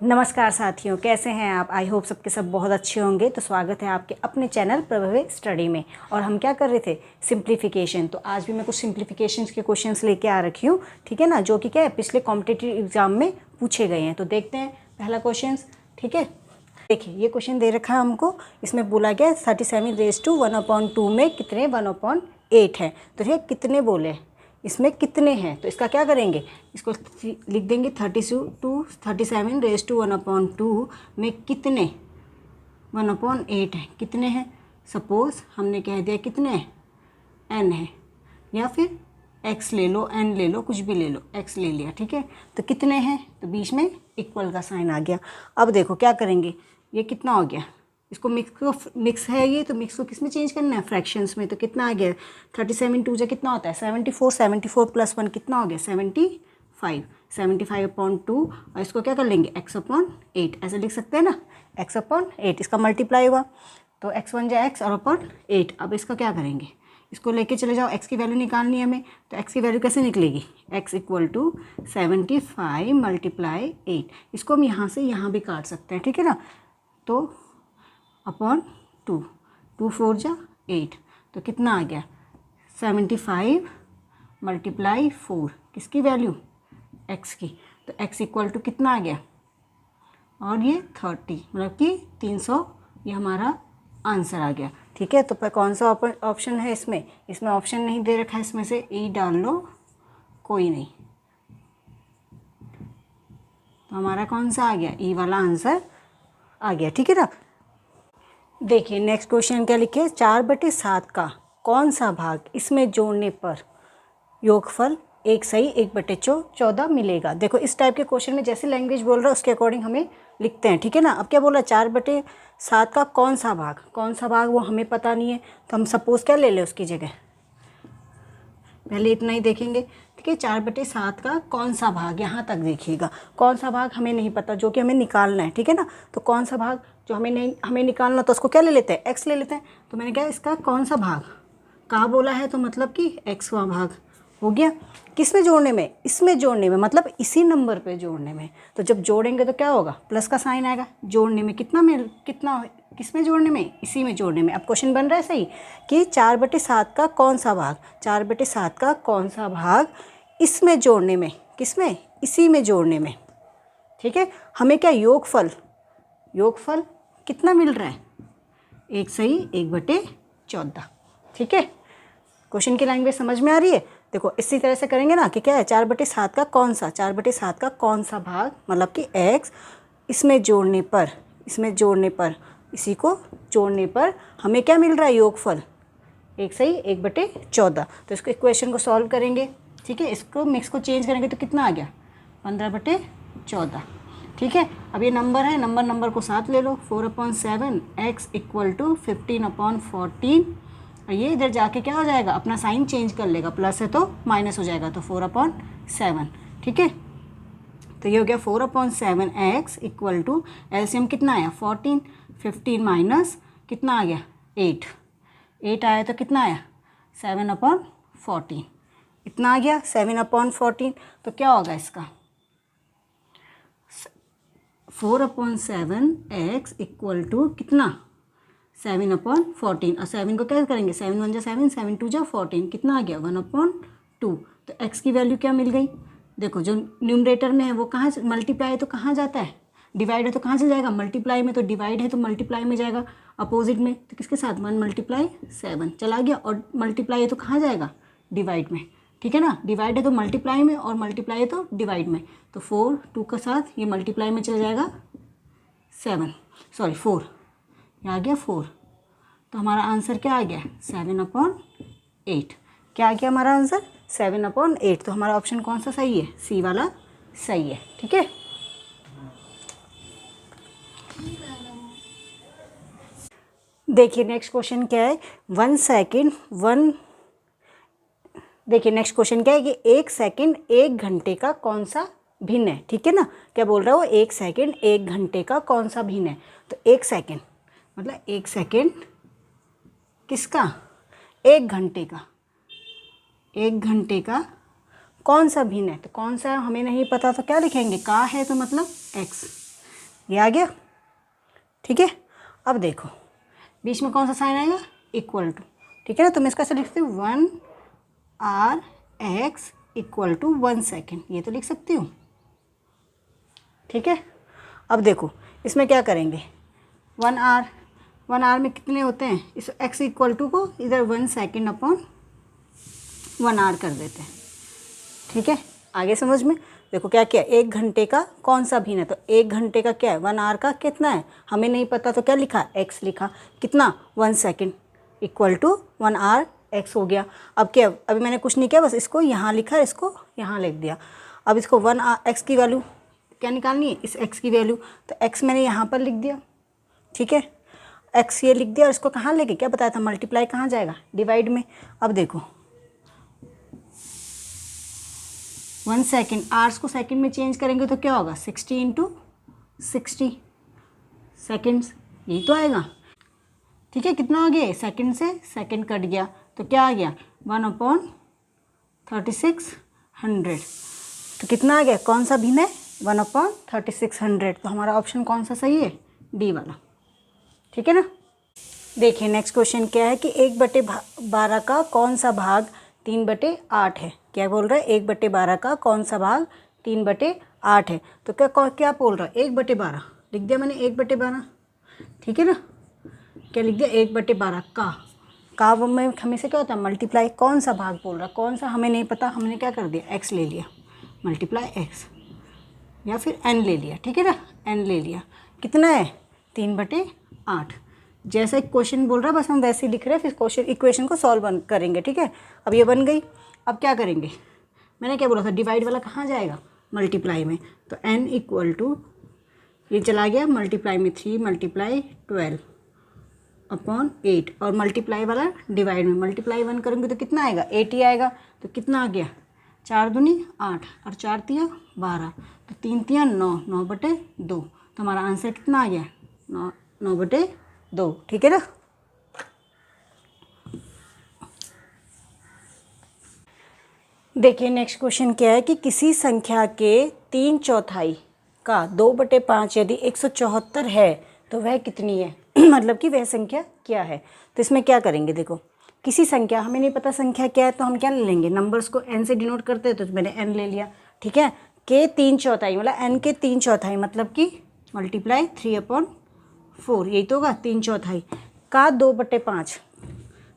नमस्कार साथियों, कैसे हैं आप। आई होप सबके सब बहुत अच्छे होंगे। तो स्वागत है आपके अपने चैनल प्रभवी स्टडी में। और हम क्या कर रहे थे, सिंप्लीफिकेशन। तो आज भी मैं कुछ सिंप्लीफिकेशन के क्वेश्चंस लेके आ रखी हूँ, ठीक है ना, जो कि क्या है पिछले कॉम्पिटिटिव एग्जाम में पूछे गए हैं। तो देखते हैं पहला क्वेश्चन, ठीक है। देखिए ये क्वेश्चन दे रखा है हमको, इसमें बोला गया 37⁻1/2 में कितने 1/8 है। तो ठीक है, कितने बोले, इसमें कितने हैं, तो इसका क्या करेंगे, इसको लिख देंगे 37⁻1/2 में कितने 1/8 है, कितने हैं। सपोज हमने कह दिया कितने n है, या फिर x ले लो, n ले लो, कुछ भी ले लो, x ले लिया, ठीक है। तो कितने हैं, तो बीच में इक्वल का साइन आ गया। अब देखो क्या करेंगे, ये कितना हो गया, इसको मिक्स है ये, तो मिक्स को किस में चेंज करना है, फ्रैक्शंस में। तो कितना आ गया, 37 2 कितना होता है 74, 74 + 1 कितना हो गया 75, 75/2। और इसको क्या कर लेंगे x/8, ऐसे लिख सकते हैं ना, x/8। इसका मल्टीप्लाई हुआ तो x1 जा x और /8। अब इसका क्या करेंगे, इसको लेके चले जाओ, x की वैल्यू निकालनी है हमें। तो x की वैल्यू कैसे निकलेगी, x = 75 × 8। इसको हम यहाँ से यहाँ भी काट सकते हैं, ठीक है ना। तो /2, 2 4 जा 8, तो कितना आ गया 75 × 4, किसकी वैल्यू, x की। तो x = कितना आ गया, और ये 30, मतलब कि 300, ये हमारा आंसर आ गया, ठीक है। तो पर कौन सा ऑप्शन है इसमें, इसमें ऑप्शन नहीं दे रखा है, इसमें से ई डाल लो, कोई नहीं। तो हमारा कौन सा आ गया, ई वाला आंसर आ गया, ठीक है ना। देखिए नेक्स्ट क्वेश्चन क्या लिखे, 4/7 का कौन सा भाग इसमें जोड़ने पर योगफल 1 सही 1/14 मिलेगा। देखो इस टाइप के क्वेश्चन में जैसे लैंग्वेज बोल रहा है उसके अकॉर्डिंग हमें लिखते हैं, ठीक है ना। अब क्या बोला, 4/7 का कौन सा भाग वो हमें पता नहीं है। तो हम सपोज क्या ले लें उसकी जगह, पहले इतना ही देखेंगे, ठीक है। 4/7 का कौन सा भाग, यहाँ तक देखिएगा, कौन सा भाग हमें नहीं पता, जो कि हमें निकालना है, ठीक है ना। तो कौन सा भाग जो हमें निकालना, तो उसको क्या ले लेते हैं, x ले लेते हैं। तो मैंने क्या इसका कौन सा भाग कहाँ बोला है, तो मतलब कि x भाग हो गया। किस में जोड़ने में, इसमें जोड़ने में, मतलब इसी नंबर पे जोड़ने में। तो जब जोड़ेंगे तो क्या होगा, प्लस का साइन आएगा। जोड़ने में कितना किस में जोड़ने में, इसी में जोड़ने में। अब क्वेश्चन बन रहा है सही कि 4/7 का कौन सा भाग, 4/7 का कौन सा भाग इसमें जोड़ने में, किस में, इसी में जोड़ने में, ठीक है। हमें क्या योगफल कितना मिल रहा है, 1 सही 1/14, ठीक है। क्वेश्चन की लैंग्वेज समझ में आ रही है। देखो इसी तरह से करेंगे ना कि क्या है, 4/7 का कौन सा भाग, मतलब कि x इसमें जोड़ने पर इसी को जोड़ने पर हमें क्या मिल रहा है, योगफल 1 सही 1/14। तो इसको इक्वेशन को सॉल्व करेंगे, ठीक है। इसको मिक्स को चेंज करेंगे तो कितना आ गया 15/14, ठीक है। अब ये नंबर है, नंबर को साथ ले लो, 4/7 x = 15/14। और ये इधर जाके क्या हो जाएगा, अपना साइन चेंज कर लेगा, प्लस है तो माइनस हो जाएगा, तो 4/7, ठीक है। तो ये हो गया 4/7 x = एलसीएम कितना आया 14, 15 माइनस कितना आ गया 8 आया, तो कितना आया 7/14, इतना आ गया 7/14। तो क्या होगा इसका 4/7 x = कितना 7/14। और 7 को क्या करेंगे, 7 1 जा 7, 7 2 जा 14, कितना आ गया 1/2। तो x की वैल्यू क्या मिल गई, देखो जो न्यूमरेटर में है वो कहाँ से मल्टीप्लाई है तो कहाँ जाता है, डिवाइड है तो कहाँ से जाएगा, मल्टीप्लाई में। तो डिवाइड है तो मल्टीप्लाई में जाएगा, अपोजिट में तो किसके साथ 1 × 7 चला गया, और मल्टीप्लाई है तो कहाँ जाएगा, डिवाइड में, ठीक है ना। डिवाइड है तो मल्टीप्लाई में, और मल्टीप्लाई है तो डिवाइड में। तो 4 2 के साथ ये मल्टीप्लाई में चला जाएगा 4, ये आ गया 4। तो हमारा आंसर क्या आ गया 7/8। क्या आ गया हमारा आंसर 7/8। तो हमारा ऑप्शन कौन सा सही है, सी वाला सही है, ठीक है। देखिए नेक्स्ट क्वेश्चन क्या है, 1 सेकेंड देखिए नेक्स्ट क्वेश्चन क्या है कि 1 सेकेंड 1 घंटे का कौन सा भिन्न है, ठीक है ना। क्या बोल रहा है वो, 1 सेकेंड 1 घंटे का कौन सा भिन्न है। तो 1 सेकेंड मतलब 1 सेकेंड किसका, 1 घंटे का, 1 घंटे का कौन सा भिन्न है। तो कौन सा हमें नहीं पता, तो क्या लिखेंगे, का है तो मतलब x, ये आ गया, ठीक है। अब देखो बीच में कौन सा साइन आएगा, इक्वल टू, ठीक है ना। तो मैं इसको ऐसे लिख सकती हूँ 1r(x) = 1 सेकेंड, ये तो लिख सकती हूँ, ठीक है। अब देखो इसमें क्या करेंगे, 1r में कितने होते हैं, इस x = को इधर 1 सेकेंड अपॉन 1r कर देते हैं, ठीक है। आगे समझ में, देखो क्या किया, 1 घंटे का कौन सा भिन्न है, तो 1 घंटे का क्या है, 1r का कितना है हमें नहीं पता, तो क्या लिखा, x लिखा, कितना 1 सेकेंड = 1r(x) हो गया। अब क्या, अभी मैंने कुछ नहीं किया, बस इसको यहाँ लिखा, इसको यहाँ लिख दिया। अब इसको 1x की वैल्यू क्या निकालनी है, इस x की वैल्यू, तो x मैंने यहाँ पर लिख दिया, ठीक है। x ये लिख दिया और इसको कहाँ लेके, क्या बताया था, मल्टीप्लाई कहाँ जाएगा, डिवाइड में। अब देखो 1 सेकेंड, आवर्स को सेकंड में चेंज करेंगे तो क्या होगा, 60 × 60 सेकेंड्स, यही तो आएगा, ठीक है। कितना हो गया, सेकंड से सेकंड कट गया, तो क्या आ गया 1/3600, तो कितना आ गया, कौन सा भिन्न है, 1/3600। तो हमारा ऑप्शन कौन सा सही है, डी वाला, ठीक है ना। देखिए नेक्स्ट क्वेश्चन क्या है कि 1/12 का कौन सा भाग 3/8 है। क्या बोल रहा है, 1/12 का कौन सा भाग 3/8 है। तो क्या बोल रहा है, 1/12 लिख दिया मैंने, 1/12, ठीक है ना। क्या लिख दिया, 1/12 का में हमेशा क्या होता है, मल्टीप्लाई, कौन सा भाग बोल रहा, कौन सा हमें नहीं पता, हमने क्या कर दिया, x ले लिया, मल्टीप्लाई x, या फिर n ले लिया, ठीक है ना, n ले लिया, कितना है 3/8। जैसा एक क्वेश्चन बोल रहा है बस हम वैसे ही लिख रहे हैं, फिर इक्वेशन को सॉल्व करेंगे, ठीक है। अब ये बन गई, अब क्या करेंगे, मैंने क्या बोला था, डिवाइड वाला कहाँ जाएगा, मल्टीप्लाई में, तो n = ये चला गया मल्टीप्लाई में 3 × 12/8, और मल्टीप्लाई वाला डिवाइड में, मल्टीप्लाई 1 करेंगे तो कितना आएगा, 8 ही आएगा। तो कितना आ गया, 4 दूनी 8 और 4 तिया 12, तो 3 तिया 9, 9/2, तो हमारा आंसर कितना आ गया, 9/2, ठीक है ना। देखिए नेक्स्ट क्वेश्चन क्या है कि किसी संख्या के 3/4 का 2/5 यदि 174 है तो वह कितनी है मतलब कि वह संख्या क्या है। तो इसमें क्या करेंगे, देखो किसी संख्या, हमें नहीं पता संख्या क्या है, तो हम क्या ले लेंगे, नंबर्स को n से डिनोट करते हैं, तो मैंने n ले लिया, ठीक है। के 3/4 मतलब n के 3/4 मतलब कि मल्टीप्लाई 3/4, यही तो होगा 3/4 का 2/5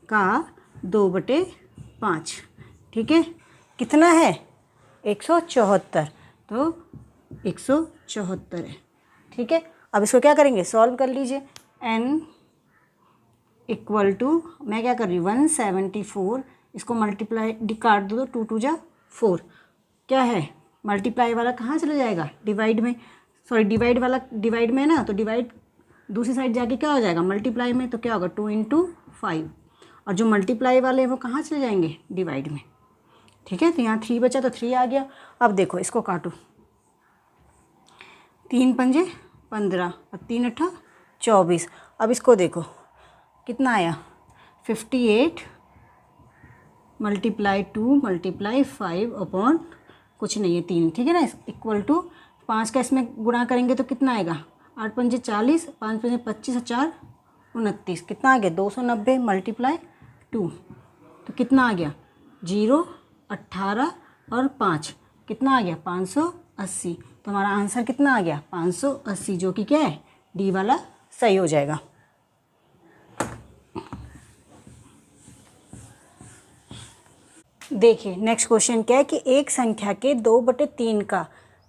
का 2/5, ठीक है। कितना है 174, तो 174 है, ठीक है। अब इसको क्या करेंगे, सॉल्व कर लीजिए। n = मैं क्या कर रही हूँ 174, इसको मल्टीप्लाई काट दो तो 2 2 जा 4, क्या है मल्टीप्लाई वाला कहाँ चला जाएगा, डिवाइड में, सॉरी डिवाइड वाला डिवाइड में है ना, तो डिवाइड दूसरी साइड जाके क्या हो जाएगा, मल्टीप्लाई में, तो क्या होगा 2 × 5, और जो मल्टीप्लाई वाले हैं वो कहाँ चले जाएंगे, डिवाइड में, ठीक है। तो यहाँ 3 बचा तो 3 आ गया। अब देखो इसको काटो, 3 पंजे 15 और 3 अट्ठा 24। अब इसको देखो कितना आया, 58 × 2 × 5 कुछ नहीं है 3, ठीक है ना, = 5 का इसमें गुणा करेंगे तो कितना आएगा, 8 पंजे 40, 5 पंजे 25 और 4 29, कितना आ गया 290 × 2, तो कितना आ गया 0, 18 और 5, कितना आ गया 580। तो हमारा आंसर कितना आ गया 580, जो कि क्या है, डी वाला सही हो जाएगा। देखिए नेक्स्ट क्वेश्चन क्या है कि एक संख्या के 2/3 का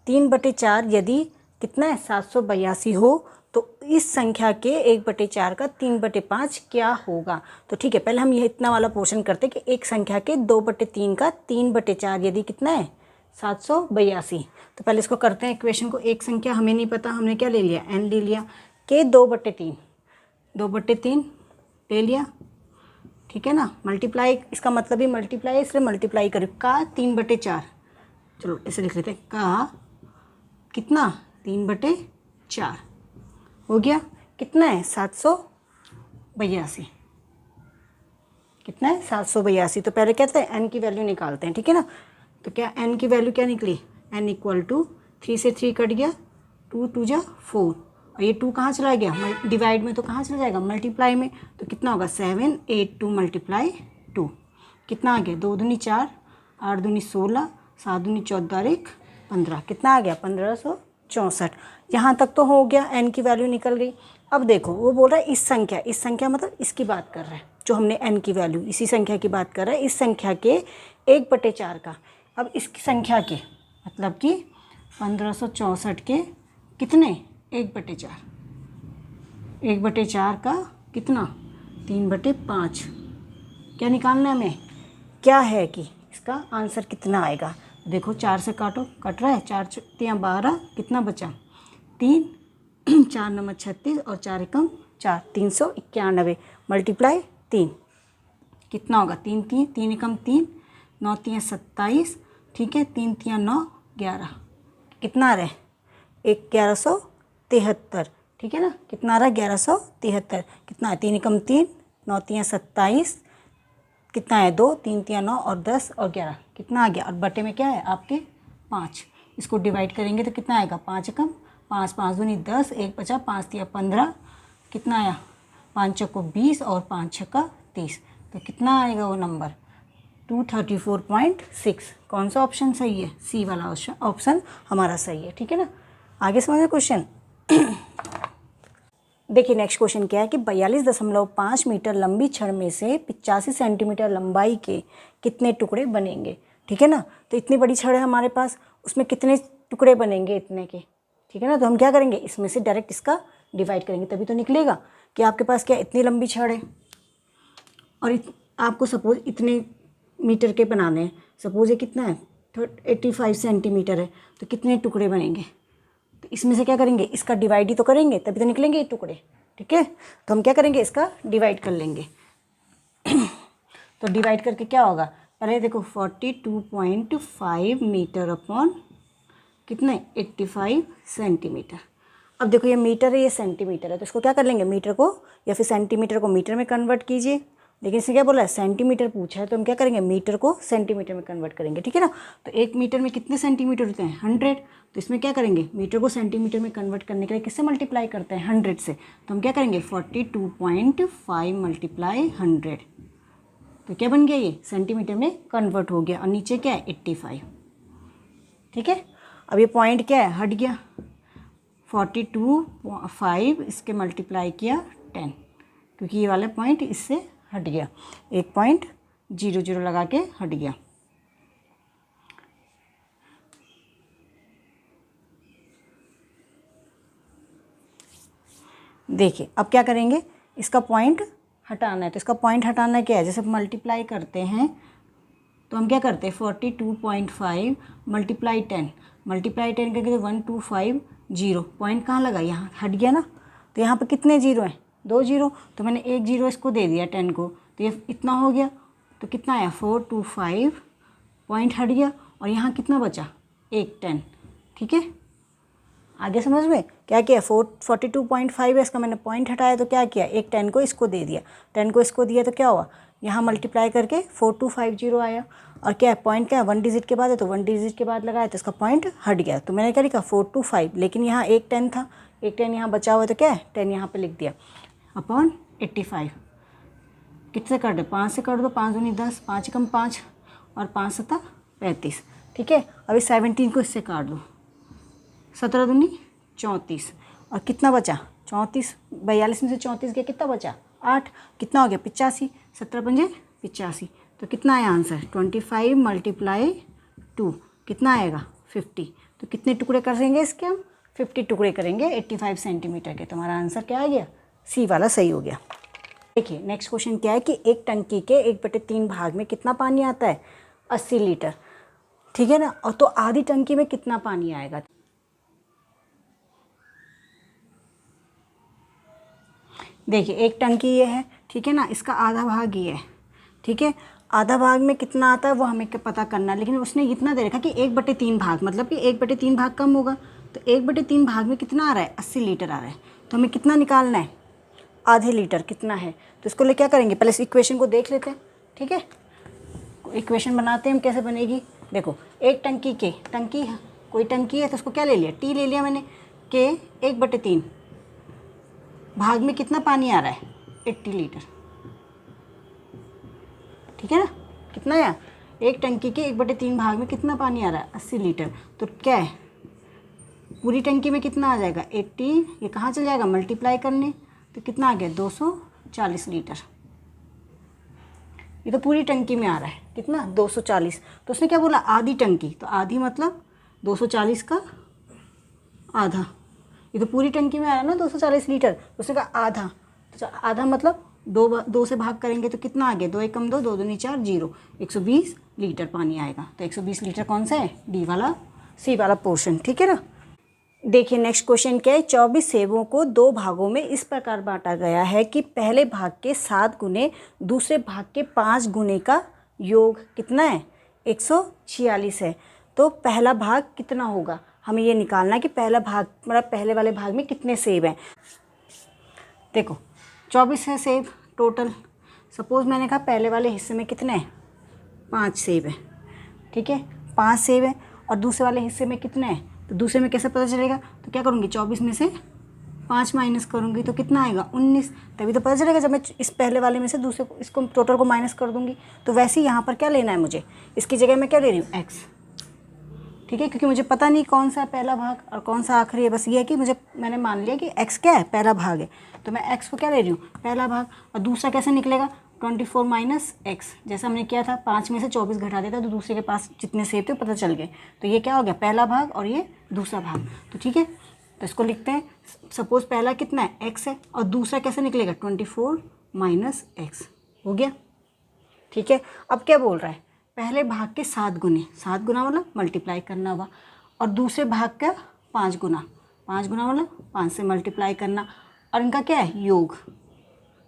3/4 यदि कितना है 782 हो तो इस संख्या के 1/4 का 3/5 क्या होगा। तो ठीक है, पहले हम ये इतना वाला पोर्शन करते हैं कि एक संख्या के 2/3 का 3/4 यदि कितना है 782। तो पहले इसको करते हैं इक्वेशन को। एक संख्या हमें नहीं पता, हमने क्या ले लिया, n ले लिया, के 2/3 ले लिया, ठीक है ना। मल्टीप्लाई, इसका मतलब ही मल्टीप्लाई है, इसलिए मल्टीप्लाई करें का 3/4, चलो ऐसे लिख लेते हैं, का कितना 3/4 हो गया, कितना है 782, कितना है 782। तो पहले कहते हैं n की वैल्यू निकालते हैं, ठीक है ना। तो क्या n की वैल्यू क्या निकली, n = 3 से 3 कट गया, 2 2 जा 4, और ये 2 कहाँ चला गया, डिवाइड में तो कहाँ चला जाएगा, मल्टीप्लाई में। तो कितना होगा 7 8 2 मल्टीप्लाई 2, कितना आ गया 2 दूनी 4, 8 दूनी 16, 7 दूनी 14 और 1 15, कितना आ गया 1564। यहाँ तक तो हो गया, n की वैल्यू निकल गई। अब देखो वो बोल रहा है इस संख्या मतलब इसकी बात कर रहा है, जो हमने n की वैल्यू इसी संख्या की बात कर रहा है, इस संख्या के 1/4 का। अब इसकी संख्या के मतलब कि 1564 के कितने 1/4, 1/4 का कितना 3/5। क्या निकालना है हमें, क्या है कि इसका आंसर कितना आएगा। देखो 4 से काटो, कट रहा है, 4 3 12, कितना बचा 3, 4 9 36 और 4 एकम 4, 391 मल्टीप्लाई 3, कितना होगा 3 3 3 एकम 3, 9 3 27, ठीक है, 3 3 9 11, कितना आ रहा है 1173, ठीक है ना, कितना आ रहा है 1173, कितना है 3 एकम 3, 9 3 27, कितना है 2 3 3 9 और 10 और 11, कितना आ गया, और बटे में क्या है आपके 5। इसको डिवाइड करेंगे तो कितना आएगा 5 एकम 5, 5 दूनी 10, 1 बचा 5 3 15, कितना आया 5 चौको 20 और 5 छक्का 30, तो कितना आएगा वो नंबर 234.6। कौन सा ऑप्शन सही है, सी वाला ऑप्शन हमारा सही है, ठीक है ना। आगे समझे क्वेश्चन। देखिए नेक्स्ट क्वेश्चन क्या है कि 42.5 मीटर लंबी छड़ में से 85 सेंटीमीटर लंबाई के कितने टुकड़े बनेंगे, ठीक है ना। तो इतनी बड़ी छड़ है हमारे पास, उसमें कितने टुकड़े बनेंगे इतने के, ठीक है ना। तो हम क्या करेंगे, इसमें से डायरेक्ट इसका डिवाइड करेंगे, तभी तो निकलेगा कि आपके पास क्या इतनी लंबी छड़ है और आपको सपोज़ इतने मीटर के बनाने हैं, सपोज़ ये कितना है 85 सेंटीमीटर है, तो कितने टुकड़े बनेंगे। तो इसमें से क्या करेंगे, इसका डिवाइड ही तो करेंगे तभी तो निकलेंगे ये टुकड़े, ठीक है। तो हम क्या करेंगे, इसका डिवाइड कर लेंगे। तो डिवाइड करके क्या होगा, पहले देखो 42.5 मीटर अपॉन कितने 85 सेंटीमीटर। अब देखो ये मीटर है ये सेंटीमीटर है, तो इसको क्या कर लेंगे, मीटर को या फिर सेंटीमीटर को मीटर में कन्वर्ट कीजिए। लेकिन इससे क्या बोला है, सेंटीमीटर पूछा है, तो हम क्या करेंगे, मीटर को सेंटीमीटर में कन्वर्ट करेंगे, ठीक है ना। तो 1 मीटर में कितने सेंटीमीटर होते हैं 100, तो इसमें क्या करेंगे, मीटर को सेंटीमीटर में कन्वर्ट करने के लिए किससे मल्टीप्लाई करते हैं 100 से। तो हम क्या करेंगे 42.5 मल्टीप्लाई 100, तो क्या बन गया, ये सेंटीमीटर में कन्वर्ट हो गया, और नीचे क्या है 85, ठीक है। अब ये पॉइंट क्या है, हट गया, 42.5 इसके मल्टीप्लाई किया 10, क्योंकि ये वाला पॉइंट इससे हट गया, 1.00 लगा के हट गया। देखिए अब क्या करेंगे, इसका पॉइंट हटाना है, तो इसका पॉइंट हटाना क्या है, जैसे मल्टीप्लाई करते हैं तो हम क्या करते हैं 42.5 मल्टीप्लाई 10 करके तो 1250, पॉइंट कहाँ लगा, यहाँ हट गया ना। तो यहाँ पे कितने जीरो हैं, 2 जीरो, तो मैंने 1 जीरो इसको दे दिया 10 को, तो ये इतना हो गया। तो कितना आया 425, पॉइंट हट गया, और यहाँ कितना बचा 1 10, ठीक है। आगे समझ में क्या किया, 42.5 है, इसका मैंने पॉइंट हटाया तो क्या किया, 1 10 को इसको दे दिया, 10 को इसको दिया तो क्या हुआ, यहाँ मल्टीप्लाई करके 4250 आया। और क्या है, पॉइंट क्या है 1 डिजिट के बाद है, तो 1 डिजिट के बाद लगाया तो इसका पॉइंट हट गया। तो मैंने क्या लिखा 425, लेकिन यहाँ 1 10 था, 1 10 यहाँ बचा हुआ, तो क्या है 10 यहाँ पे लिख दिया अपॉन 85। किससे कर दो, 5 से कर दो, 5 दूनी 10, 5 कम 5 और 5 7 35, ठीक है। अभी 17 को इससे काट दो, 17 दूनी 34, और कितना बचा 34, 42 में से 34 गया, कितना बचा 8, कितना हो गया 85, 17 पंजे 85, तो कितना आया आंसर 25 मल्टीप्लाई 2, कितना आएगा 50। तो कितने टुकड़े करेंगे इसके, हम 50 टुकड़े करेंगे 85 सेंटीमीटर के। तुम्हारा आंसर क्या आ गया, सी वाला सही हो गया। देखिए नेक्स्ट क्वेश्चन क्या है कि एक टंकी के 1/3 भाग में कितना पानी आता है 80 लीटर, ठीक है ना। और तो आधी टंकी में कितना पानी आएगा। देखिए एक टंकी ये है, ठीक है ना, इसका आधा भाग ये है, ठीक है। आधा भाग में कितना आता है वो हमें पता करना है, लेकिन उसने इतना दे रखा कि 1/3 भाग, मतलब कि 1/3 भाग कम होगा, तो 1/3 भाग में कितना आ रहा है 80 लीटर आ रहा है। तो हमें कितना निकालना है, आधे लीटर कितना है। तो इसको लिए क्या करेंगे, पहले इस इक्वेशन को देख लेते हैं, ठीक है। इक्वेशन बनाते हैं हम, कैसे बनेगी। देखो एक टंकी कोई टंकी है तो उसको क्या ले लिया, टी ले लिया मैंने, के 1/3 भाग में कितना पानी आ रहा है, 80 लीटर, ठीक है ना। कितना है, एक टंकी के 1/3 भाग में कितना पानी आ रहा है, 80 लीटर। तो क्या है, पूरी टंकी में कितना आ जाएगा, 80, ये कहाँ चल जाएगा, मल्टीप्लाई करने, तो कितना आ गया, 240 लीटर। ये तो पूरी टंकी में आ रहा है, कितना, 240। तो उसने क्या बोला, आधी टंकी, तो आधी मतलब 240 का आधा। ये तो पूरी टंकी में आ रहा है ना 240 लीटर, तो उसने कहा आधा, तो आधा मतलब दो से भाग करेंगे तो कितना आ गया, 2 एकम 2, 2 दूनी 4, 0, 120 लीटर पानी आएगा। तो 120 लीटर कौन सा है, डी वाला, सी वाला पोर्शन, ठीक है ना। देखिए नेक्स्ट क्वेश्चन क्या है, 24 सेबों को 2 भागों में इस प्रकार बांटा गया है कि पहले भाग के 7 गुने दूसरे भाग के 5 गुने का योग कितना है, 146 है। तो पहला भाग कितना होगा, हमें ये निकालना है कि पहला भाग मतलब पहले वाले भाग में कितने सेब हैं। देखो 24 है सेब टोटल, सपोज़ मैंने कहा पहले वाले हिस्से में कितने हैं, 5 सेब हैं, ठीक है, 5 सेब हैं। और दूसरे वाले हिस्से में कितने हैं, तो दूसरे में कैसे पता चलेगा, तो क्या करूँगी, 24 में से 5 माइनस करूँगी तो कितना आएगा, 19, तभी तो पता चलेगा जब मैं इस पहले वाले में से दूसरे को, इसको टोटल को माइनस कर दूँगी। तो वैसे ही यहाँ पर क्या लेना है मुझे, इसकी जगह मैं क्या ले रही हूँ, x, ठीक है, क्योंकि मुझे पता नहीं कौन सा पहला भाग और कौन सा आखिरी है, बस ये है कि मैंने मान लिया कि x क्या है, पहला भाग है, तो मैं x को क्या ले रही हूँ, पहला भाग। और दूसरा कैसे निकलेगा, 24 माइनस x, जैसा हमने किया था 5 में से 24 घटा देता तो दूसरे के पास जितने सेब थे पता चल गए। तो ये क्या हो गया, पहला भाग और ये दूसरा भाग। तो ठीक है, तो इसको लिखते हैं, सपोज़ पहला कितना है, x है, और दूसरा कैसे निकलेगा, 24 माइनस x, हो गया, ठीक है। अब क्या बोल रहा है, पहले भाग के 7 गुने, 7 गुना मतलब मल्टीप्लाई करना हुआ, और दूसरे भाग का 5 गुना, 5 गुना मतलब 5 से मल्टीप्लाई करना, और इनका क्या है, योग,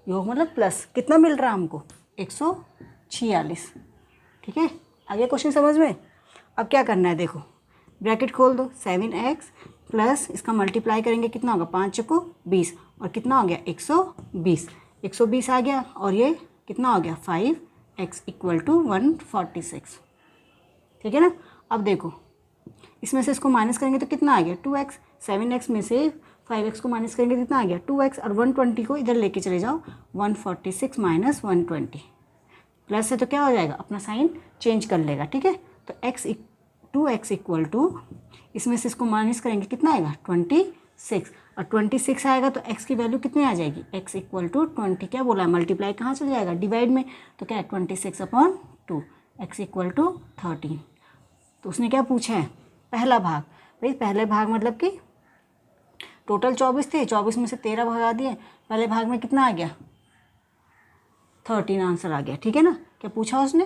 योग मतलब प्लस, कितना मिल रहा है हमको, 146, ठीक है। आगे क्वेश्चन समझ में। अब क्या करना है, देखो ब्रैकेट खोल दो, 7x प्लस इसका मल्टीप्लाई करेंगे कितना होगा, 5 चौको 20, और कितना हो गया, 120, 120 आ गया, और ये कितना हो गया, 5x इक्वल टू 146, ठीक है ना। अब देखो इसमें से इसको माइनस करेंगे तो कितना आ गया, 2x, 7x में से 5x को माइनस करेंगे कितना आ गया, 2x, और 120 को इधर लेके चले जाओ, 146 माइनस 120, प्लस है तो क्या हो जाएगा, अपना साइन चेंज कर लेगा, ठीक है। तो 2x इक्वल टू, इसमें से इसको माइनस करेंगे कितना आएगा, 26, और 26 आएगा तो x की वैल्यू कितनी आ जाएगी, x इक्वल टू 20, क्या बोला है, मल्टीप्लाई कहाँ चल जाएगा, डिवाइड में, तो क्या है 26/2, x इक्वल टू 13। तो उसने क्या पूछा है, पहला भाग, भाई पहले भाग मतलब कि टोटल 24 थे, 24 में से 13 भगा दिए, पहले भाग में कितना आ गया, 13 आंसर आ गया, ठीक है ना। क्या पूछा उसने,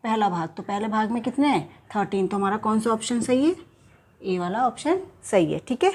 पहला भाग, तो पहले भाग में कितने हैं, 13, तो हमारा कौन सा ऑप्शन सही है, ए वाला ऑप्शन सही है, ठीक है।